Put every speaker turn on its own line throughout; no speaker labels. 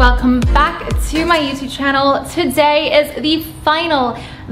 welcome back to my YouTube channel. Today is the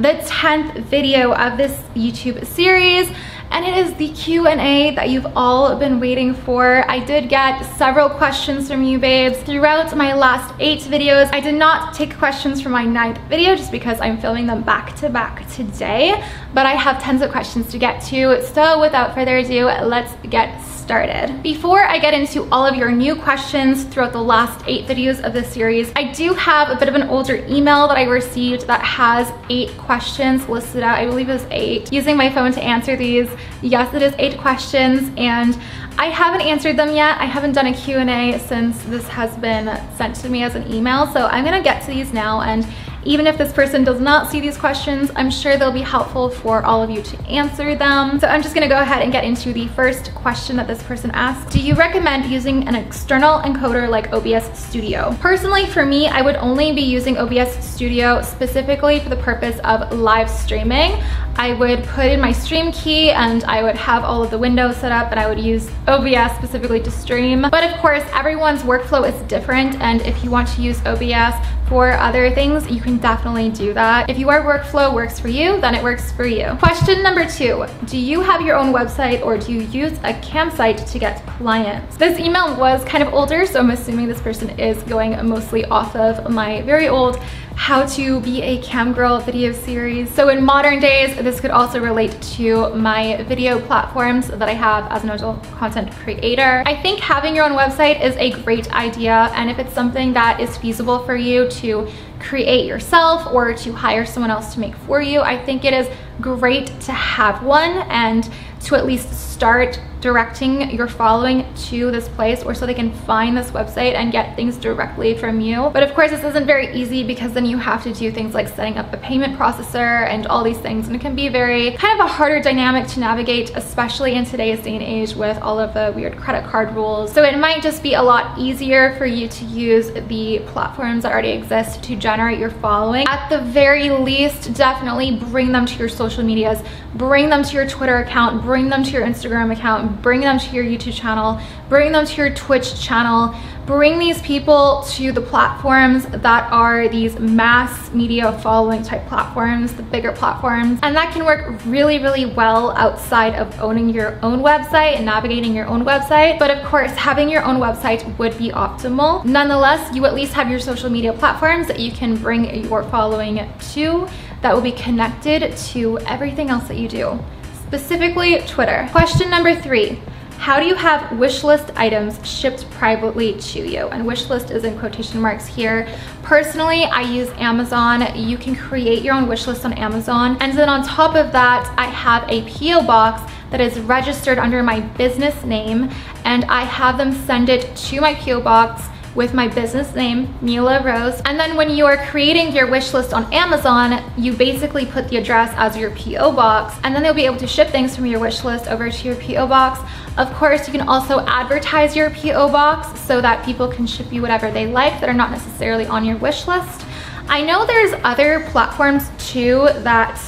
10th video of this YouTube series, and it is the Q&A that you've all been waiting for. I did get several questions from you babes throughout my last 8 videos. I did not take questions from my 9th video just because I'm filming them back to back today, but I have tons of questions to get to. So without further ado, let's get started. Before I get into all of your new questions throughout the last 8 videos of this series, I do have a bit of an older email that I received that has 8 questions listed out. I believe it was 8. Using my phone to answer these, yes, it is 8 questions, and I haven't answered them yet. I haven't done a Q&A since this has been sent to me as an email, so I'm gonna get to these now, and even if this person does not see these questions, I'm sure they'll be helpful for all of you to answer them. So I'm just gonna go ahead and get into the first question that this person asked. Do you recommend using an external encoder like OBS Studio? Personally, for me, I would only be using OBS Studio specifically for the purpose of live streaming. I would put in my stream key and I would have all of the windows set up, and I would use OBS specifically to stream. But of course, everyone's workflow is different, and if you want to use OBS for other things, you can definitely do that. If your workflow works for you, then it works for you. Question number 2, do you have your own website or do you use a campsite to get clients? This email was kind of older, so I'm assuming this person is going mostly off of my very old How to Be a Cam Girl video series. So in modern days, this could also relate to my video platforms that I have as an adult content creator. I think having your own website is a great idea, and if it's something that is feasible for you to create yourself or to hire someone else to make for you, I think it is great to have one and to at least start directing your following to this place, or so they can find this website and get things directly from you. But of course, this isn't very easy because then you have to do things like setting up a payment processor and all these things, and it can be very kind of a harder dynamic to navigate, especially in today's day and age with all of the weird credit card rules. So it might just be a lot easier for you to use the platforms that already exist to generate your following. At the very least, definitely bring them to your social medias, bring them to your Twitter account, bring them to your Instagram account, bring them to your YouTube channel, bring them to your Twitch channel, bring these people to the platforms that are these mass media following type platforms, the bigger platforms. And that can work really, really well outside of owning your own website and navigating your own website. But of course, having your own website would be optimal. Nonetheless, you at least have your social media platforms that you can bring your following to that will be connected to everything else that you do. Specifically Twitter. Question number 3, how do you have wishlist items shipped privately to you? And wishlist is in quotation marks here. Personally, I use Amazon. You can create your own wishlist on Amazon. And then on top of that, I have a PO box that is registered under my business name, and I have them send it to my PO box with my business name, Mila Rose. And then when you are creating your wish list on Amazon, you basically put the address as your PO box, and then they'll be able to ship things from your wish list over to your PO box. Of course, you can also advertise your PO box so that people can ship you whatever they like that are not necessarily on your wish list. I know there's other platforms too that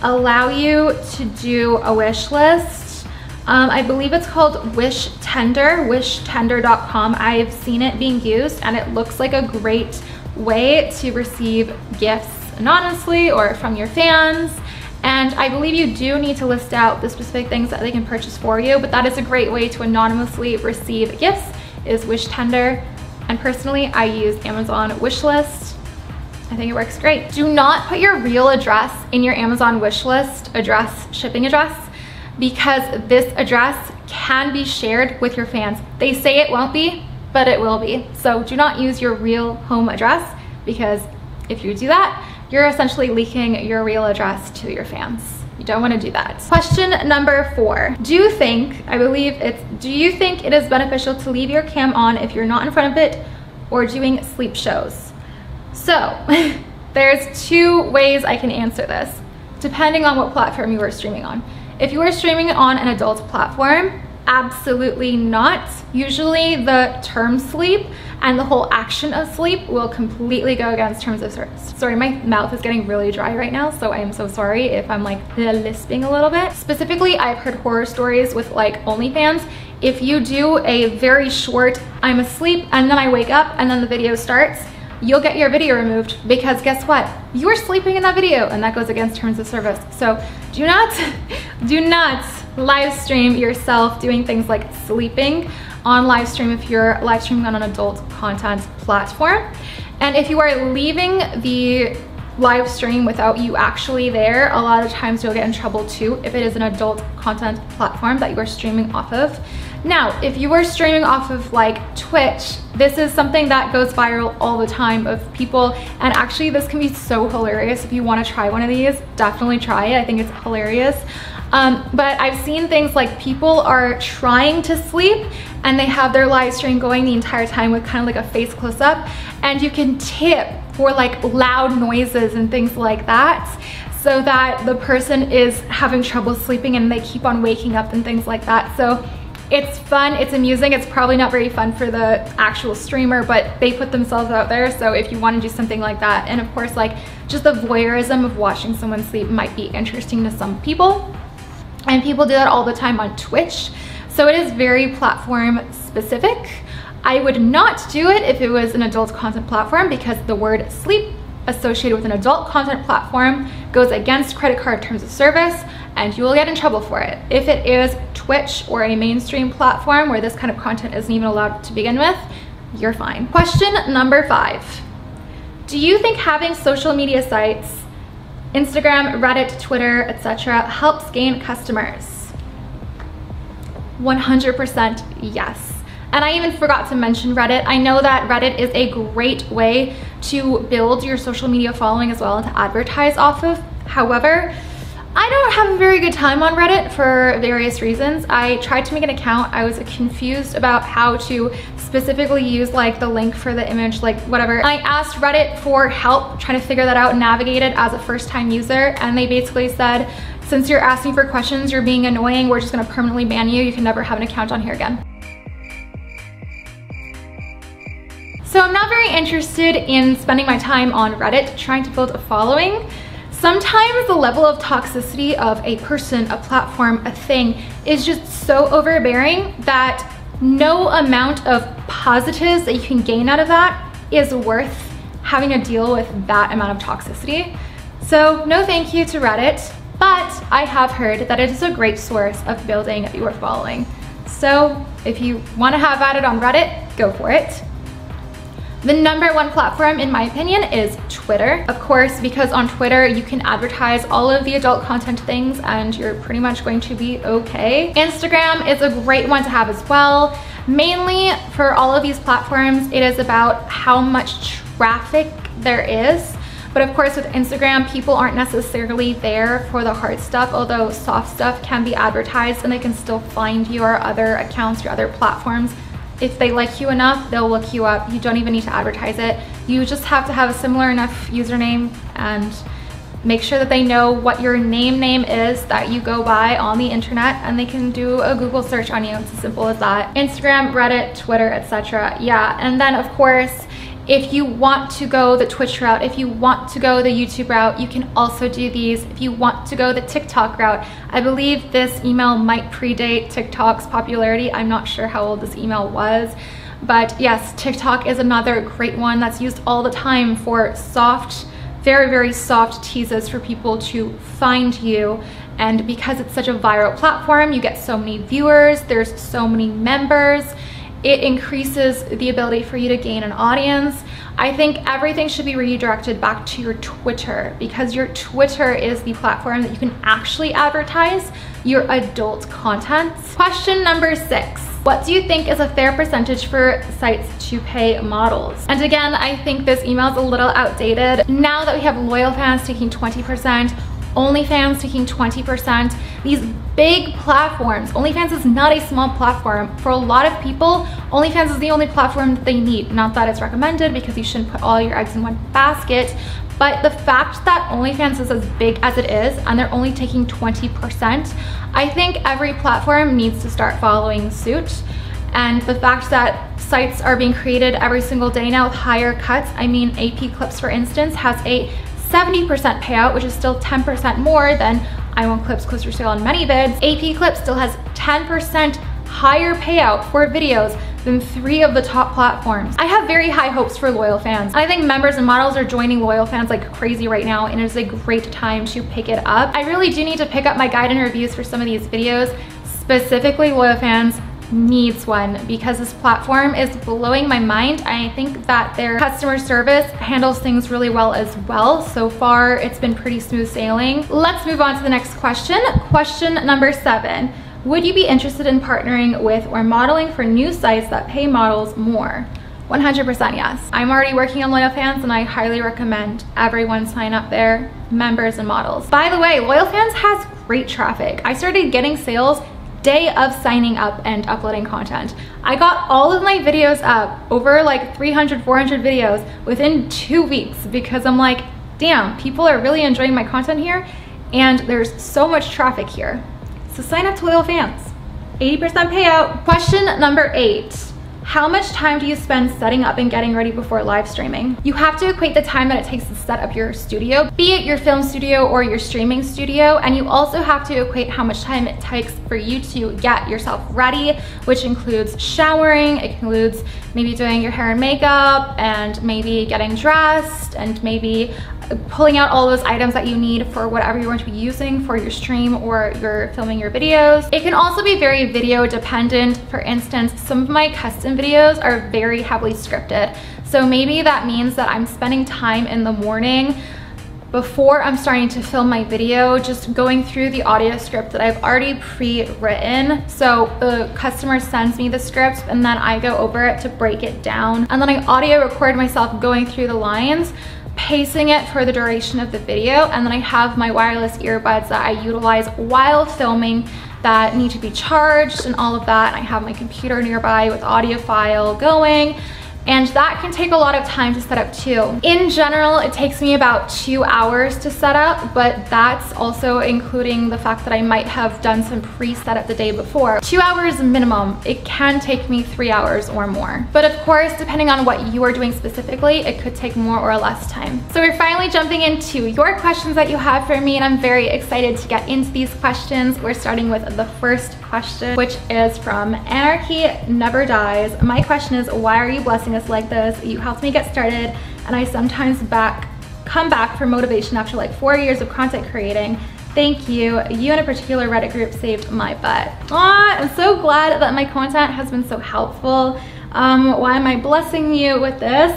allow you to do a wish list. I believe it's called Wishtender, wishtender.com. I've seen it being used, and it looks like a great way to receive gifts anonymously or from your fans. And I believe you do need to list out the specific things that they can purchase for you, but that is a great way to anonymously receive gifts, is Wishtender. And personally, I use Amazon Wishlist. I think it works great. Do not put your real address in your Amazon wishlist address, shipping address, because this address can be shared with your fans. They say it won't be, but it will be. So do not use your real home address, because if you do that, you're essentially leaking your real address to your fans. You don't want to do that. Question number 4. Do you think it is beneficial to leave your cam on if you're not in front of it or doing sleep shows? So there's 2 ways I can answer this, depending on what platform you are streaming on. If you are streaming on an adult platform, absolutely not. Usually the term sleep and the whole action of sleep will completely go against terms of service. Sorry, my mouth is getting really dry right now, so I am so sorry if I'm like lisping a little bit. Specifically, I've heard horror stories with like OnlyFans. If you do a very short, I'm asleep and then I wake up and then the video starts, you'll get your video removed because guess what? You were sleeping in that video and that goes against terms of service. So do not live stream yourself doing things like sleeping on live stream if you're live streaming on an adult content platform. And if you are leaving the live stream without you actually there, a lot of times you'll get in trouble too if it is an adult content platform that you are streaming off of. Now, if you are streaming off of like Twitch, this is something that goes viral all the time of people, and actually this can be so hilarious. If you want to try one of these, definitely try it. I think it's hilarious. But I've seen things like people are trying to sleep and they have their live stream going the entire time with kind of like a face close-up, and you can tip for like loud noises and things like that so that the person is having trouble sleeping and they keep on waking up and things like that. So it's fun, it's amusing. It's probably not very fun for the actual streamer, but they put themselves out there. So if you want to do something like that, and of course like just the voyeurism of watching someone sleep might be interesting to some people, and people do that all the time on Twitch. So it is very platform specific. I would not do it if it was an adult content platform because the word sleep associated with an adult content platform goes against credit card terms of service and you will get in trouble for it. If it is Twitch or a mainstream platform where this kind of content isn't even allowed to begin with, you're fine. Question number 5. Do you think having social media sites, Instagram, Reddit, Twitter, etc. helps gain customers? 100% yes. And I even forgot to mention Reddit. I know that Reddit is a great way to build your social media following as well and to advertise off of. However, I don't have a very good time on Reddit for various reasons. I tried to make an account. I was confused about how to specifically use like the link for the image, like whatever. I asked Reddit for help trying to figure that out and navigate it as a first-time user, and they basically said, since you're asking for questions, you're being annoying, we're just gonna permanently ban you. You can never have an account on here again. So I'm not very interested in spending my time on Reddit trying to build a following. Sometimes the level of toxicity of a person, a platform, a thing is just so overbearing that no amount of positives that you can gain out of that is worth having to deal with that amount of toxicity. So no thank you to Reddit, but I have heard that it is a great source of building your following. So if you want to have at it on Reddit, go for it. The #1 platform, in my opinion, is Twitter. Of course, because on Twitter, you can advertise all of the adult content things and you're pretty much going to be okay. Instagram is a great one to have as well. Mainly for all of these platforms, it is about how much traffic there is. But of course, with Instagram, people aren't necessarily there for the hard stuff, although soft stuff can be advertised and they can still find your other accounts, your other platforms. If they like you enough, they'll look you up. You don't even need to advertise it. You just have to have a similar enough username and make sure that they know what your name is that you go by on the internet, and they can do a Google search on you. It's as simple as that. Instagram, Reddit, Twitter, etc. Yeah, and then of course, if you want to go the Twitch route, if you want to go the YouTube route, you can also do these. If you want to go the TikTok route, I believe this email might predate TikTok's popularity. I'm not sure how old this email was, but yes, TikTok is another great one that's used all the time for soft, very, very soft teases for people to find you. And because it's such a viral platform, you get so many viewers, there's so many members, it increases the ability for you to gain an audience. I think everything should be redirected back to your Twitter, because your Twitter is the platform that you can actually advertise your adult content. Question number 6. What do you think is a fair percentage for sites to pay models? And again, I think this email is a little outdated. Now that we have loyal fans taking 20%, OnlyFans taking 20%, these big platforms. OnlyFans is not a small platform. For a lot of people, OnlyFans is the only platform that they need. Not that it's recommended, because you shouldn't put all your eggs in one basket, but the fact that OnlyFans is as big as it is and they're only taking 20%, I think every platform needs to start following suit. And the fact that sites are being created every single day now with higher cuts, I mean, AP Clips, for instance, has a 70% payout, which is still 10% more than I Want Clips closer sale on many bids. AP Clips still has 10% higher payout for videos than 3 of the top platforms. I have very high hopes for loyal fans. I think members and models are joining loyal fans like crazy right now, and it's a great time to pick it up. I really do need to pick up my guide and reviews for some of these videos. Specifically, loyal fans needs one because this platform is blowing my mind. I think that their customer service handles things really well as well. So far, it's been pretty smooth sailing. Let's move on to the next question. Question number 7. Would you be interested in partnering with or modeling for new sites that pay models more? 100% yes. I'm already working on loyal fans and I highly recommend everyone sign up there, members and models. By the way, loyal fans has great traffic. I started getting sales day of signing up and uploading content. I got all of my videos up, over like 300, 400 videos within 2 weeks because I'm like, damn, people are really enjoying my content here and there's so much traffic here. So sign up to loyal fans. 80% payout. Question number 8. How much time do you spend setting up and getting ready before live streaming? You have to equate the time that it takes to set up your studio, be it your film studio or your streaming studio, and you also have to equate how much time it takes for you to get yourself ready, which includes showering, it includes maybe doing your hair and makeup, and maybe getting dressed, and maybe pulling out all those items that you need for whatever you're going to be using for your stream or you're filming your videos. It can also be very video dependent. For instance, some of my custom videos are very heavily scripted. So maybe that means that I'm spending time in the morning before I'm starting to film my video, just going through the audio script that I've already pre-written. So the customer sends me the script and then I go over it to break it down. And then I audio record myself going through the lines, pacing it for the duration of the video, and then I have my wireless earbuds that I utilize while filming that need to be charged and all of that. And I have my computer nearby with audio file going, and that can take a lot of time to set up too. In general, it takes me about 2 hours to set up, but that's also including the fact that I might have done some pre-setup the day before. 2 hours minimum. It can take me 3 hours or more. But of course, depending on what you are doing specifically, it could take more or less time. So we're finally jumping into your questions that you have for me, and I'm very excited to get into these questions. We're starting with the first question, which is from Anarchy Never Dies. My question is, why are you blessing us like this? You helped me get started, and I sometimes come back for motivation after like 4 years of content creating. Thank you. You in a particular Reddit group saved my butt. Aw, I'm so glad that my content has been so helpful. Why am I blessing you with this?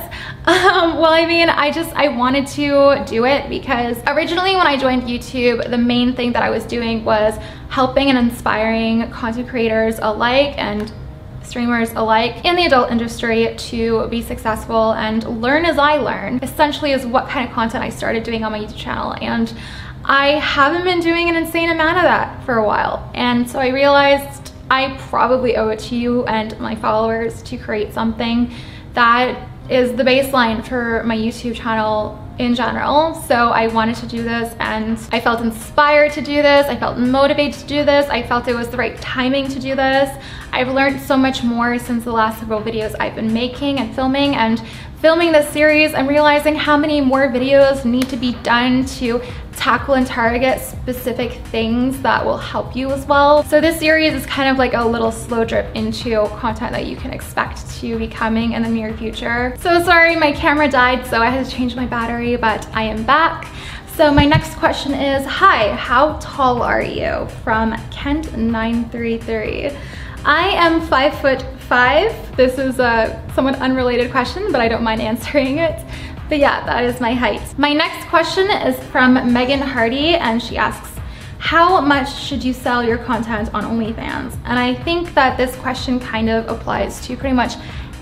Well, I mean, I wanted to do it because originally when I joined YouTube, the main thing that I was doing was helping and inspiring content creators alike and streamers alike in the adult industry to be successful and learn as I learn, essentially is what kind of content I started doing on my YouTube channel. And I haven't been doing an insane amount of that for a while. And so I realized I probably owe it to you and my followers to create something that is the baseline for my YouTube channel in general. So I wanted to do this, and I felt inspired to do this. I felt motivated to do this. I felt it was the right timing to do this. I've learned so much more since the last several videos I've been making and filming this series. I'm realizing how many more videos need to be done to tackle and target specific things that will help you as well. So this series is kind of like a little slow drip into content that you can expect to be coming in the near future. So sorry, my camera died, so I had to change my battery, but I am back. So my next question is, hi, how tall are you? From Kent933. I am 5'5". This is a somewhat unrelated question, but I don't mind answering it. But yeah, that is my height. My next question is from Megan Hardy, and she asks, how much should you sell your content on OnlyFans? And I think that this question kind of applies to pretty much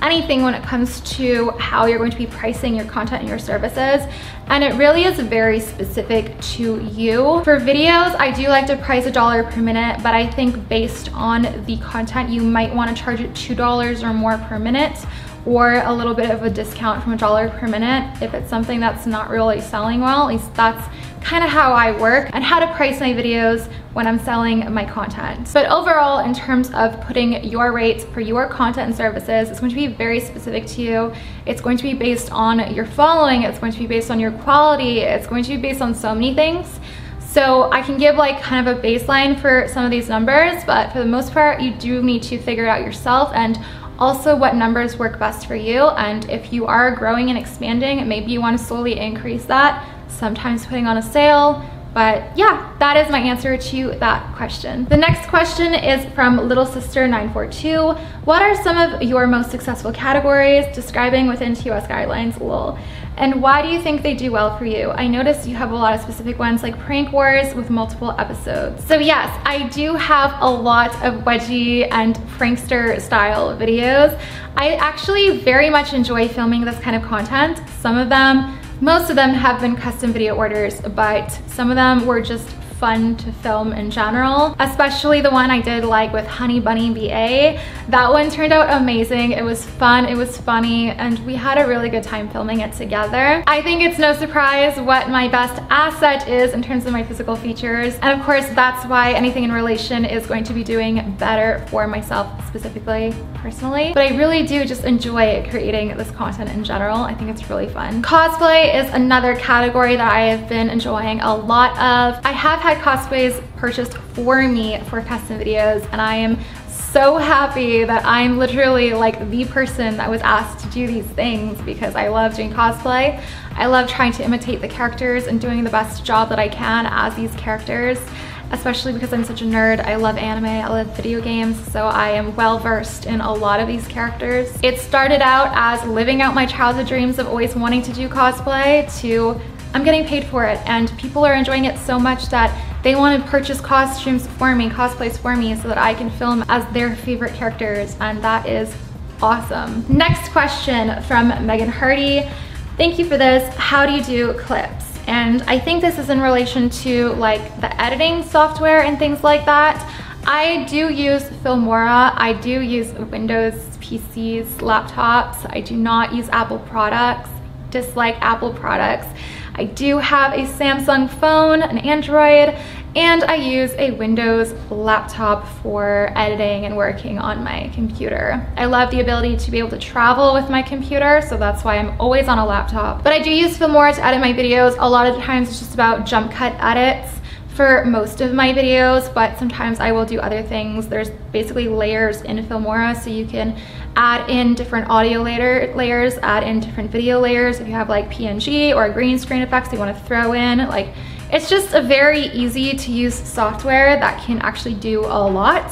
anything when it comes to how you're going to be pricing your content and your services. And it really is very specific to you. For videos, I do like to price $1 per minute, but I think based on the content, you might want to charge it $2 or more per minute, or a little bit of a discount from $1 per minute if it's something that's not really selling well. At least that's kind of how I work and how to price my videos when I'm selling my content. But overall, in terms of putting your rates for your content and services, it's going to be very specific to you. It's going to be based on your following. It's going to be based on your quality. It's going to be based on so many things. So I can give like kind of a baseline for some of these numbers, but for the most part, you do need to figure it out yourself. And also what numbers work best for you. And if you are growing and expanding, maybe you want to slowly increase that, sometimes putting on a sale. But yeah, that is my answer to that question. The next question is from Little Sister 942. What are some of your most successful categories describing within TOS guidelines, lol? And why do you think they do well for you? I noticed you have a lot of specific ones like prank wars with multiple episodes. So yes, I do have a lot of wedgie and prankster style videos. I actually very much enjoy filming this kind of content. Most of them have been custom video orders, but some of them were just fun to film in general, especially the one I did like with Honey Bunny BA. That one turned out amazing. It was fun, it was funny, and we had a really good time filming it together. I think it's no surprise what my best asset is in terms of my physical features, and of course that's why anything in relation is going to be doing better for myself specifically, personally. But I really do just enjoy creating this content in general. I think it's really fun. Cosplay is another category that I have been enjoying a lot of. I have had cosplays purchased for me for custom videos, and I am so happy that I'm literally like the person that was asked to do these things, because I love doing cosplay. I love trying to imitate the characters and doing the best job that I can as these characters, especially because I'm such a nerd. I love anime, I love video games, so I am well versed in a lot of these characters. It started out as living out my childhood dreams of always wanting to do cosplay to I'm getting paid for it, and people are enjoying it so much that they want to purchase costumes for me, cosplays for me, so that I can film as their favorite characters, and that is awesome. Next question from Megan Hardy. Thank you for this. How do you do clips? And I think this is in relation to like the editing software and things like that. I do use Filmora. I do use Windows PCs, laptops. I do not use Apple products. Dislike Apple products. I do have a Samsung phone, an Android, and I use a Windows laptop for editing and working on my computer. I love the ability to be able to travel with my computer, so that's why I'm always on a laptop. But I do use Filmora to edit my videos. A lot of the times it's just about jump cut edits for most of my videos, but sometimes I will do other things. There's basically layers in Filmora, so you can add in different audio layers, add in different video layers. If you have like PNG or green screen effects you want to throw in, like, it's just a very easy to use software that can actually do a lot.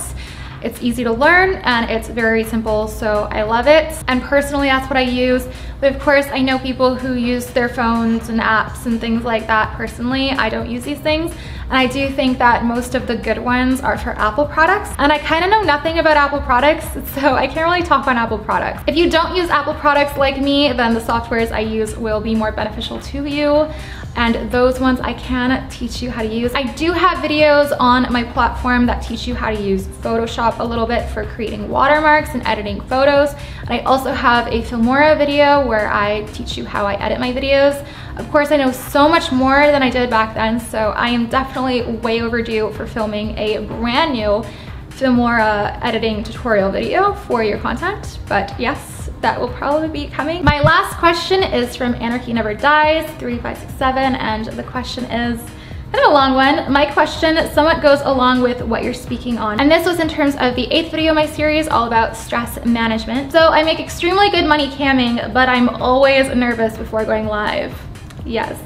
It's easy to learn and it's very simple, so I love it. And personally, that's what I use. But of course, I know people who use their phones and apps and things like that. Personally, I don't use these things. And I do think that most of the good ones are for Apple products. And I kind of know nothing about Apple products, so I can't really talk on Apple products. If you don't use Apple products like me, then the softwares I use will be more beneficial to you. And those ones I can teach you how to use. I do have videos on my platform that teach you how to use Photoshop a little bit for creating watermarks and editing photos. And I also have a Filmora video where I teach you how I edit my videos. Of course, I know so much more than I did back then, so I am definitely way overdue for filming a brand new Filmora editing tutorial video for your content. But yes, that will probably be coming. My last question is from Anarchy Never Dies 3567, and the question is kind of a long one. My question somewhat goes along with what you're speaking on, and this was in terms of the 8th video of my series all about stress management. So I make extremely good money camming, but I'm always nervous before going live. Yes.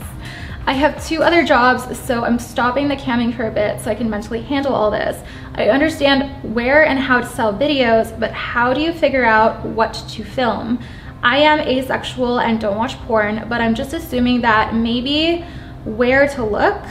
I have 2 other jobs, so I'm stopping the camming for a bit so I can mentally handle all this. I understand where and how to sell videos, but how do you figure out what to film? I am asexual and don't watch porn, but I'm just assuming that maybe where to look.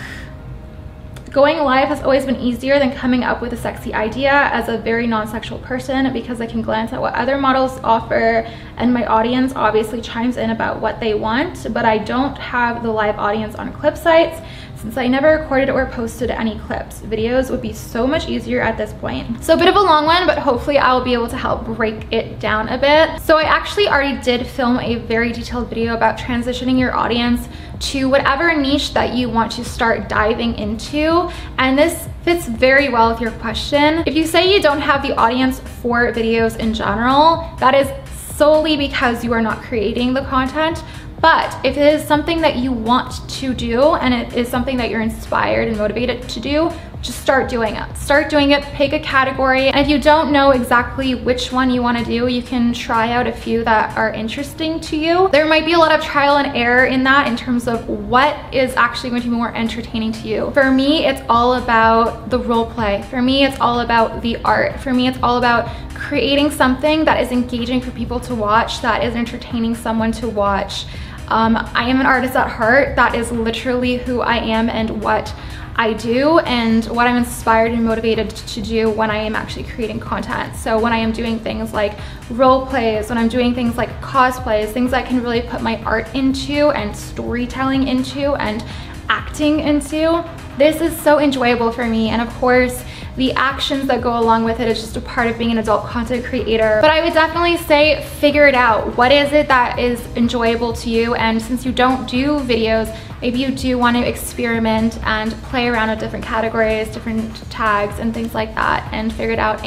Going live has always been easier than coming up with a sexy idea as a very non-sexual person, because I can glance at what other models offer and my audience obviously chimes in about what they want, but I don't have the live audience on clip sites since I never recorded or posted any clips. Videos would be so much easier at this point. So a bit of a long one, but hopefully I'll be able to help break it down a bit. So I actually already did film a very detailed video about transitioning your audience to whatever niche that you want to start diving into, and this fits very well with your question. If you say you don't have the audience for videos in general, that is solely because you are not creating the content. But if it is something that you want to do and it is something that you're inspired and motivated to do, just start doing it. Start doing it, pick a category. And if you don't know exactly which one you want to do, you can try out a few that are interesting to you. There might be a lot of trial and error in that in terms of what is actually going to be more entertaining to you. For me, it's all about the role play. For me, it's all about the art. For me, it's all about creating something that is engaging for people to watch, that is entertaining someone to watch. I am an artist at heart. That is literally who I am and what I do and what I'm inspired and motivated to do when I am actually creating content. So when I am doing things like role plays, when I'm doing things like cosplays, things I can really put my art into and storytelling into and acting into, this is so enjoyable for me. And of course, the actions that go along with it is just a part of being an adult content creator. But I would definitely say figure it out. What is it that is enjoyable to you? And since you don't do videos, maybe you do want to experiment and play around with different categories, different tags and things like that and figure it out.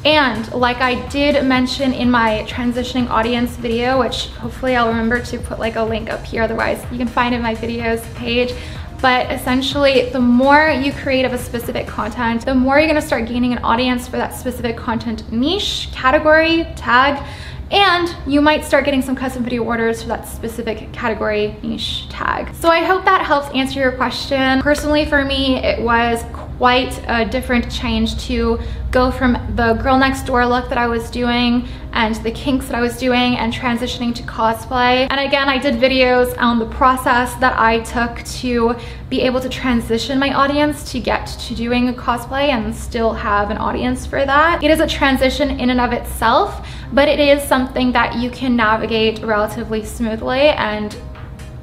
And like I did mention in my transitioning audience video, which hopefully I'll remember to put like a link up here, otherwise you can find it in my videos page. But essentially, the more you create of a specific content, the more you're gonna start gaining an audience for that specific content niche, category, tag, and you might start getting some custom video orders for that specific category, niche, tag. So I hope that helps answer your question. Personally, for me, it was quite a different change to go from the girl next door look that I was doing and the kinks that I was doing and transitioning to cosplay. And again, I did videos on the process that I took to be able to transition my audience to get to doing a cosplay and still have an audience for that. It is a transition in and of itself, but it is something that you can navigate relatively smoothly and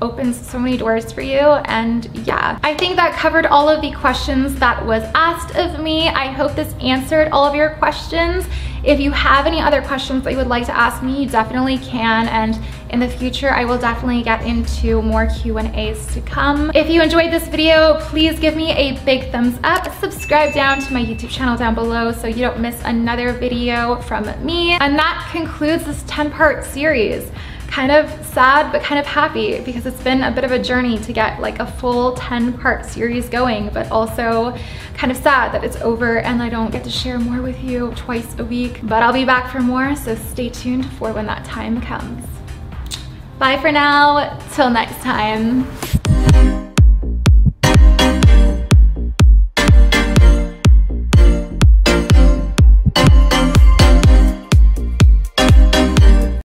opens so many doors for you. And yeah, I think that covered all of the questions that was asked of me. I hope this answered all of your questions. If you have any other questions that you would like to ask me, you definitely can, and in the future I will definitely get into more Q&As to come. If you enjoyed this video, please give me a big thumbs up, subscribe down to my YouTube channel down below so you don't miss another video from me. And that concludes this 10-part series. Kind of sad, but kind of happy because it's been a bit of a journey to get like a full 10-part series going, but also kind of sad that it's over and I don't get to share more with you twice a week. But I'll be back for more, so stay tuned for when that time comes. Bye for now, till next time.